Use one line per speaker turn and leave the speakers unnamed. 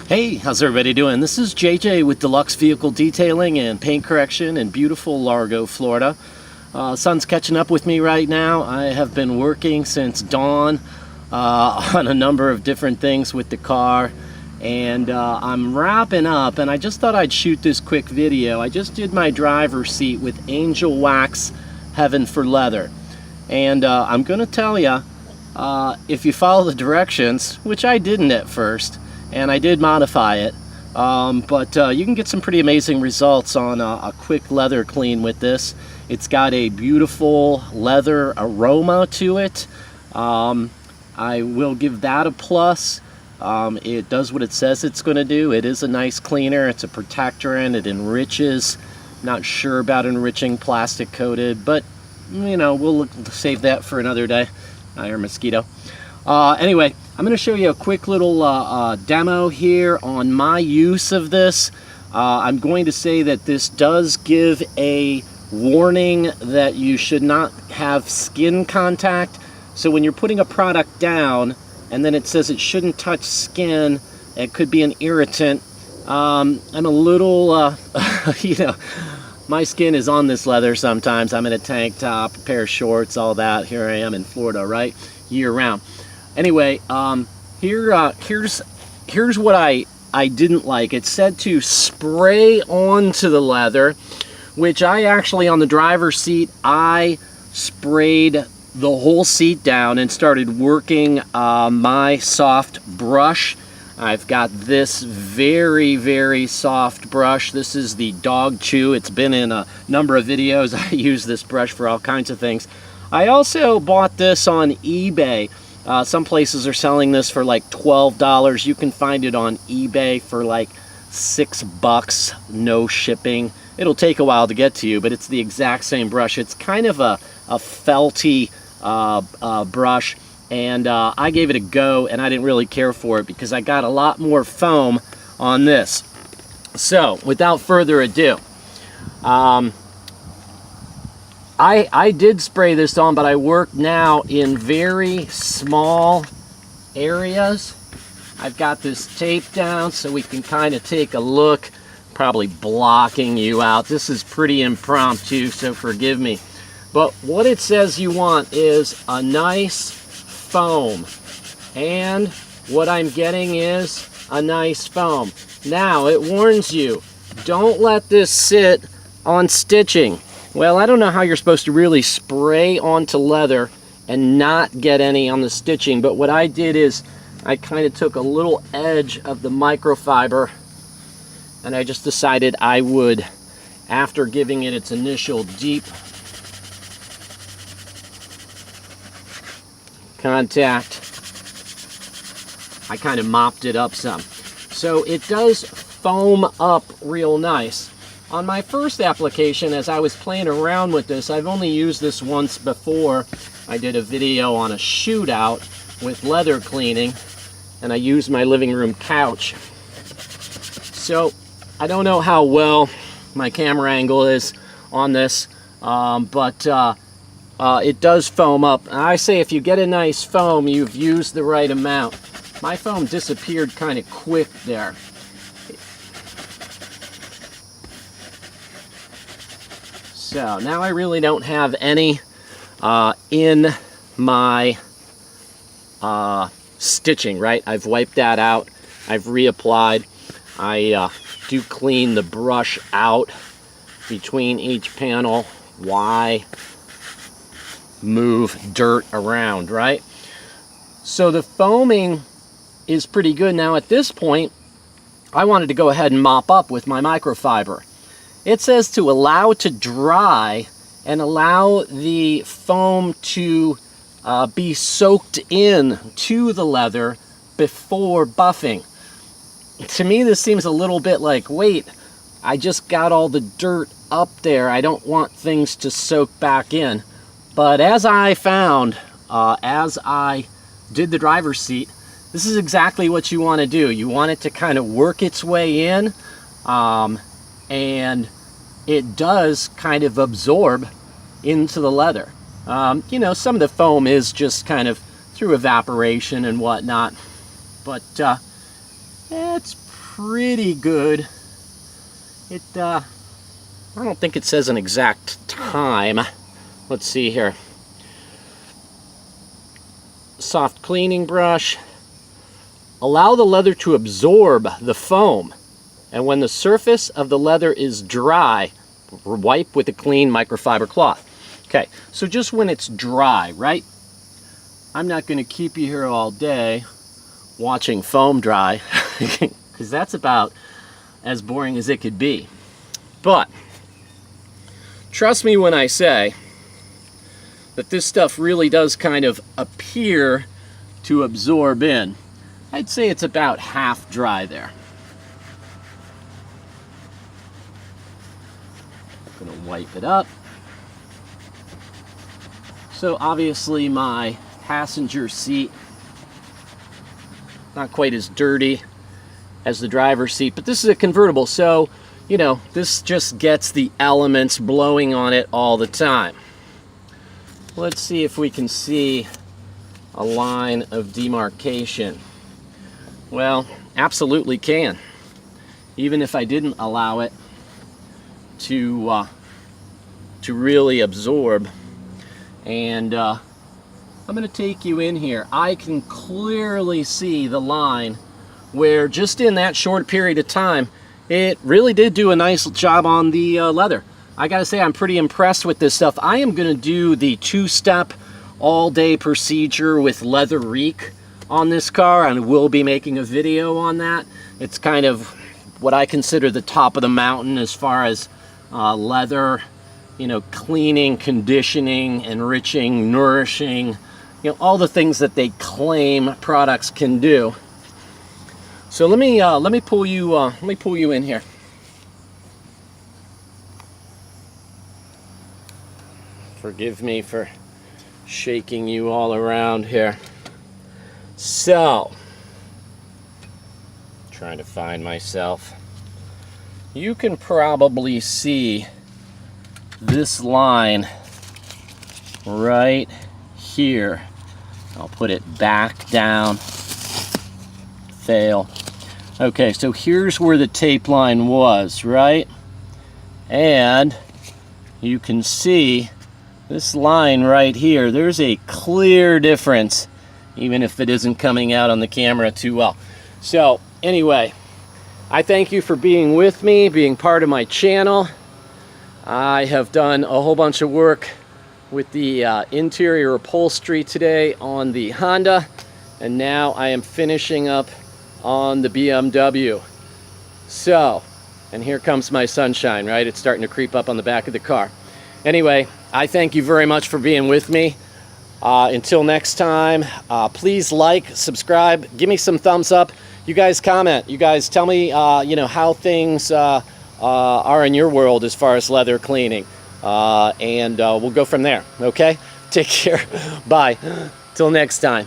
Hey, how's everybody doing? This is JJ with Deluxe Vehicle Detailing and Paint Correction in beautiful Largo, Florida. Sun's catching up with me right now. I have been working since dawn on a number of different things with the car, and I'm wrapping up, and I just thought I'd shoot this quick video. I just did my driver's seat with Angelwax Heaven for Leather, and I'm gonna tell you, if you follow the directions, which I didn't at first, and I did modify it, but you can get some pretty amazing results on a quick leather clean with this. It's got a beautiful leather aroma to it. I will give that a plus. It does what it says it's going to do. It is a nice cleaner. It's a protectorant. It enriches. Not sure about enriching plastic coated, but you know, we'll save that for another day. I hear a mosquito. Anyway, I'm going to show you a quick little demo here on my use of this. I'm going to say that this does give a warning that you should not have skin contact. So when you're putting a product down and then it says it shouldn't touch skin, it could be an irritant. I'm a little, you know, my skin is on this leather sometimes. I'm in a tank top, a pair of shorts, all that. Here I am in Florida, right? Year round. Anyway, here's what I didn't like. It said to spray onto the leather, which I actually, on the driver's seat, I sprayed the whole seat down and started working my soft brush. I've got this very, very soft brush. This is the Dog Chew. It's been in a number of videos. I use this brush for all kinds of things. I also bought this on eBay. Some places are selling this for like $12. You can find it on eBay for like $6, no shipping. It'll take a while to get to you, but it's the exact same brush. It's kind of a felty brush, and I gave it a go, and I didn't really care for it because I got a lot more foam on this. So, without further ado, I did spray this on, but I work now in very small areas. I've got this tape down so we can kind of take a look. Probably blocking you out. This is pretty impromptu, so forgive me. But what it says you want is a nice foam. And what I'm getting is a nice foam. Now, it warns you, don't let this sit on stitching. Well, I don't know how you're supposed to really spray onto leather and not get any on the stitching, but what I did is I kind of took a little edge of the microfiber, and I just decided I would, after giving it its initial deep contact, I kind of mopped it up some. So it does foam up real nice. On my first application, as I was playing around with this, I've only used this once before. I did a video on a shootout with leather cleaning, and I used my living room couch. So I don't know how well my camera angle is on this, but it does foam up. And I say if you get a nice foam, you've used the right amount. My foam disappeared kind of quick there. So now I really don't have any in my stitching, right? I've wiped that out. I've reapplied. I do clean the brush out between each panel. Why move dirt around, right? So the foaming is pretty good. Now at this point, I wanted to go ahead and mop up with my microfiber. It says to allow to dry and allow the foam to be soaked in to the leather before buffing. To me, this seems a little bit like, wait, I just got all the dirt up there. I don't want things to soak back in. But as I found, as I did the driver's seat, this is exactly what you want to do. You want it to kind of work its way in, and it does kind of absorb into the leather. You know, some of the foam is just kind of through evaporation and whatnot, but it's pretty good. I don't think it says an exact time. Let's see here. Soft cleaning brush. Allow the leather to absorb the foam, and when the surface of the leather is dry, wipe with a clean microfiber cloth. Okay, so just when it's dry, right? I'm not going to keep you here all day watching foam dry, because that's about as boring as it could be. But trust me when I say that this stuff really does kind of appear to absorb in. I'd say it's about half dry there. I'm going to wipe it up. So obviously my passenger seat, not quite as dirty as the driver's seat, but this is a convertible, so you know, this just gets the elements blowing on it all the time. Let's see if we can see a line of demarcation. Well, absolutely can. Even if I didn't allow it to really absorb. And I'm going to take you in here. I can clearly see the line where just in that short period of time, it really did do a nice job on the leather. I gotta say, I'm pretty impressed with this stuff. I am gonna do the two-step all-day procedure with leather reek on this car, and we'll be making a video on that. It's kind of what I consider the top of the mountain as far as leather, you know, cleaning, conditioning, enriching, nourishing, you know, all the things that they claim products can do. So let me pull you in here. Forgive me for shaking you all around here. So, trying to find myself. You can probably see this line right here. I'll put it back down. Fail. Okay, so here's where the tape line was, right? And you can see this line right here. There's a clear difference, even if it isn't coming out on the camera too well. So anyway, I thank you for being with me, being part of my channel. I have done a whole bunch of work with the interior upholstery today on the Honda, and now I am finishing up on the BMW. So, and here comes my sunshine, right? It's starting to creep up on the back of the car. Anyway, I thank you very much for being with me. Until next time, please like, subscribe, give me some thumbs up. You guys comment. You guys tell me, you know, how things are in your world as far as leather cleaning. And we'll go from there, okay? Take care. Bye. Till next time.